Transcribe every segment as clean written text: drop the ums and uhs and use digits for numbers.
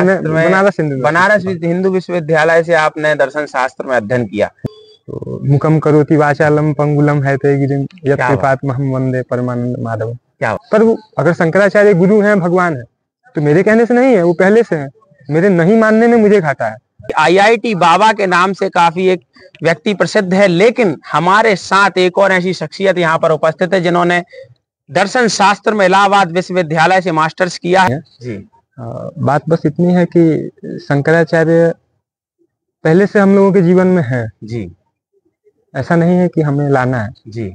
बनारस हिंदू विश्वविद्यालय से आपने दर्शन शास्त्र में अध्ययन किया। तो मुकम करोति वाचालम पंगुलम है गिरिम यत् कृपात्महं वंदे परमानंद माधव। क्या पर वो अगर शंकराचार्य गुरु हैं, भगवान है, तो मेरे कहने से नहीं है, वो पहले से है। मेरे नहीं मानने में मुझे घाटा है। IIT बाबा के नाम से काफी एक व्यक्ति प्रसिद्ध है, लेकिन हमारे साथ एक और ऐसी शख्सियत यहाँ पर उपस्थित है जिन्होंने दर्शन शास्त्र में इलाहाबाद विश्वविद्यालय से मास्टर्स किया है जी। बात बस इतनी है कि शंकराचार्य पहले से हम लोगों के जीवन में है जी। ऐसा नहीं है कि हमें लाना है जी।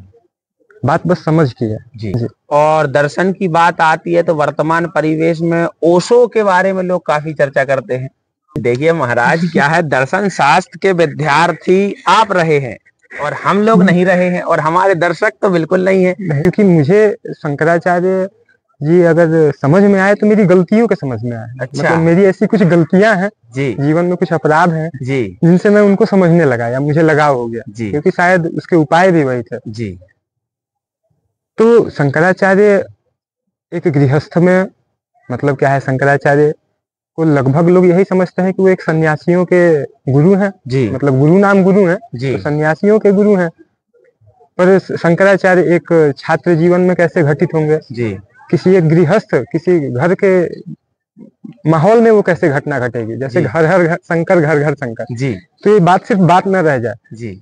बात बस समझ की है जी। और दर्शन की बात आती है तो वर्तमान परिवेश में ओशो के बारे में लोग काफी चर्चा करते हैं। देखिए महाराज, क्या है, दर्शन शास्त्र के विद्यार्थी आप रहे हैं और हम लोग नहीं रहे हैं, और हमारे दर्शक तो बिल्कुल नहीं है। क्योंकि मुझे शंकराचार्य जी अगर समझ में आए तो मेरी गलतियों के समझ में आए। अच्छा। मतलब मेरी ऐसी कुछ गलतियां हैं जी, जीवन में, कुछ अपराध हैं जी, जिनसे मैं उनको समझने लगा या मुझे लगाव हो गया जी। क्योंकि शायद उसके उपाय भी वही थे जी। तो शंकराचार्य एक गृहस्थ में, मतलब क्या है, शंकराचार्य को लगभग लोग यही समझते हैं कि वो एक सन्यासियों के गुरु हैं जी। मतलब गुरु नाम गुरु हैं जी। तो सन्यासियों के गुरु हैं। पर शंकराचार्य एक छात्र जीवन में कैसे घटित होंगे जी। किसी एक गृहस्थ, किसी घर के माहौल में वो कैसे घटना घटेगी, जैसे घर घर शंकर, घर घर शंकर जी। तो ये बात सिर्फ बात न रह जाए जी।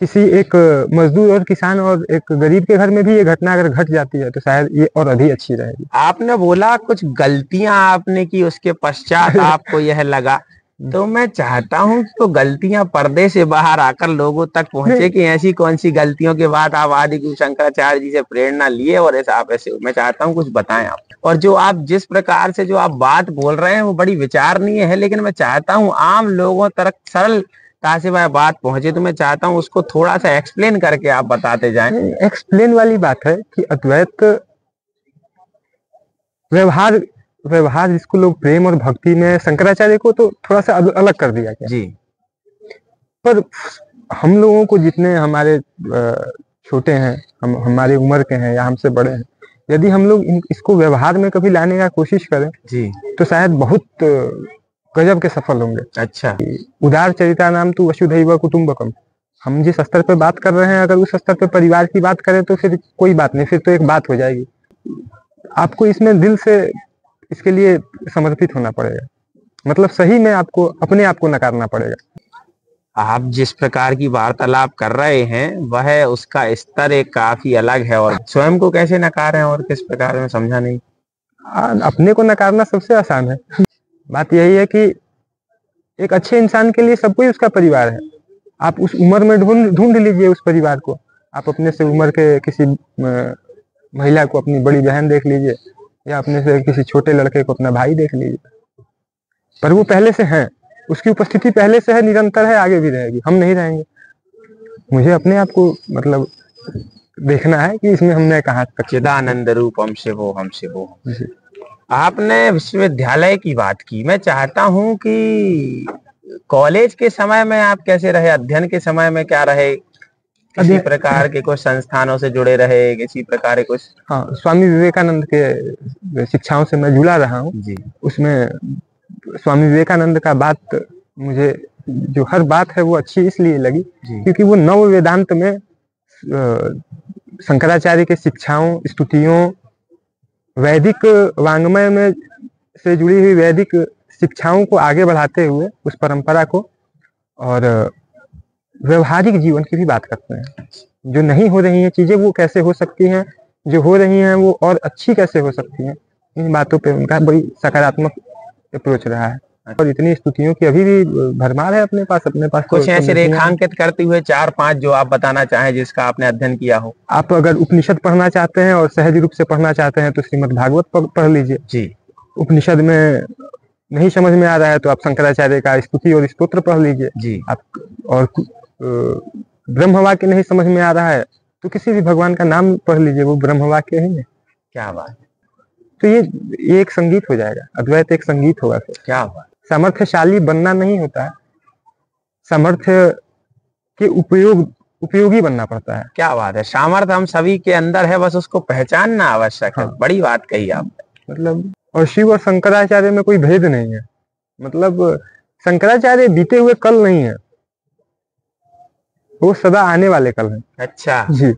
किसी एक मजदूर और किसान और एक गरीब के घर में भी ये घटना अगर घट जाती है तो शायद ये और अधिक अच्छी रहेगी। आपने बोला कुछ गलतियां आपने की, उसके पश्चात आपको यह लगा, तो मैं चाहता हूं कि तो गलतियां पर्दे से बाहर आकर लोगों तक पहुंचे कि ऐसी कौन सी गलतियों के बाद आप आदि गुरु शंकराचार्य जी से प्रेरणा लिए और ऐसा आप ऐसे, मैं चाहता हूं कुछ बताएं आप। और जो आप जिस प्रकार से जो आप बात बोल रहे हैं वो बड़ी विचारणीय है, लेकिन मैं चाहता हूँ आम लोगों तक सरल से वह बात पहुंचे, तो मैं चाहता हूं उसको थोड़ा सा एक्सप्लेन करके आप बताते जाएं। एक्सप्लेन वाली बात है कि अद्वैत व्यवहार जिसको लोग प्रेम और भक्ति में, शंकराचार्य को तो थोड़ा सा अलग कर दिया गया जी। पर हम लोगों को, जितने हमारे छोटे हैं, हमारी उम्र के हैं या हमसे बड़े हैं, यदि हम लोग इसको व्यवहार में कभी लाने का कोशिश करें जी तो शायद बहुत गजब के सफल होंगे। अच्छा। उदार चरिता नाम तो वसुधैव कुटुंबकम। हम जिस स्तर पे बात कर रहे हैं, अगर उस स्तर पे परिवार की बात करें तो फिर कोई बात नहीं, फिर तो एक बात हो जाएगी। आपको इसमें दिल से इसके लिए समर्पित होना पड़ेगा, मतलब सही में आपको अपने आप को नकारना पड़ेगा। आप जिस प्रकार की वार्तालाप कर रहे हैं वह उसका स्तर एक काफी अलग है, और स्वयं को कैसे नकार हैं और किस प्रकार में, समझा नहीं। अपने को नकारना सबसे आसान है। बात यही है कि एक अच्छे इंसान के लिए सब कोई उसका परिवार है। आप उस उम्र में ढूंढ लीजिए उस परिवार को। आप अपने से उम्र के किसी महिला को अपनी बड़ी बहन देख लीजिए, या अपने से किसी छोटे लड़के को अपना भाई देख लीजिए, पर वो पहले से है, उसकी उपस्थिति पहले से है, निरंतर है, आगे भी रहेगी। हम नहीं रहेंगे। मुझे अपने आप को मतलब देखना है कि इसमें हमने कहा चिदानंद रूपम शिवोहम शिवोहम। आपने विश्वविद्यालय की बात की, मैं चाहता हूं कि कॉलेज के समय में आप कैसे रहे, अध्ययन के समय में क्या रहे, किसी प्रकार के कुछ संस्थानों से जुड़े रहे, किसी प्रकार के कुछ? हाँ, स्वामी विवेकानंद के शिक्षाओं से मैं जुड़ा रहा हूँ जी। उसमें स्वामी विवेकानंद का बात, मुझे जो हर बात है वो अच्छी इसलिए लगी क्योंकि वो नव वेदांत में शंकराचार्य के शिक्षाओं, स्तुतियों, वैदिक वांग्मय में से जुड़ी हुई वैदिक शिक्षाओं को आगे बढ़ाते हुए उस परंपरा को, और व्यवहारिक जीवन की भी बात करते हैं। जो नहीं हो रही हैं चीजें वो कैसे हो सकती हैं, जो हो रही हैं वो और अच्छी कैसे हो सकती हैं, इन बातों पे उनका बड़ी सकारात्मक अप्रोच रहा है। और इतनी स्तुतियों की अभी भी भरमार है अपने पास कुछ ऐसे रेखांकित करते हुए 4-5 जो आप बताना चाहें जिसका आपने अध्ययन किया हो। आप अगर उपनिषद पढ़ना चाहते हैं और सहज रूप से पढ़ना चाहते हैं तो श्रीमद् भागवत पढ़ लीजिए जी। उपनिषद में नहीं समझ में आ रहा है तो आप शंकराचार्य का स्तुति और स्तोत्र पढ़ लीजिए जी। आप और ब्रह्मवाक्य नहीं समझ में आ रहा है तो किसी भी भगवान का नाम पढ़ लीजिए, वो ब्रह्मवाक्य है। क्या बात। तो ये एक संगीत हो जाएगा, अद्वैत एक संगीत होगा फिर। क्या बात। सामर्थ्यशाली बनना नहीं होता है, सामर्थ्य के उपयोगी बनना पड़ता है। क्या बात है। सामर्थ्य हम सभी के अंदर है, बस उसको पहचानना आवश्यक है। बड़ी बात कही आपने। मतलब और शिव और शंकराचार्य में कोई भेद नहीं है। मतलब शंकराचार्य बीते हुए कल नहीं है, वो सदा आने वाले कल है। अच्छा जी।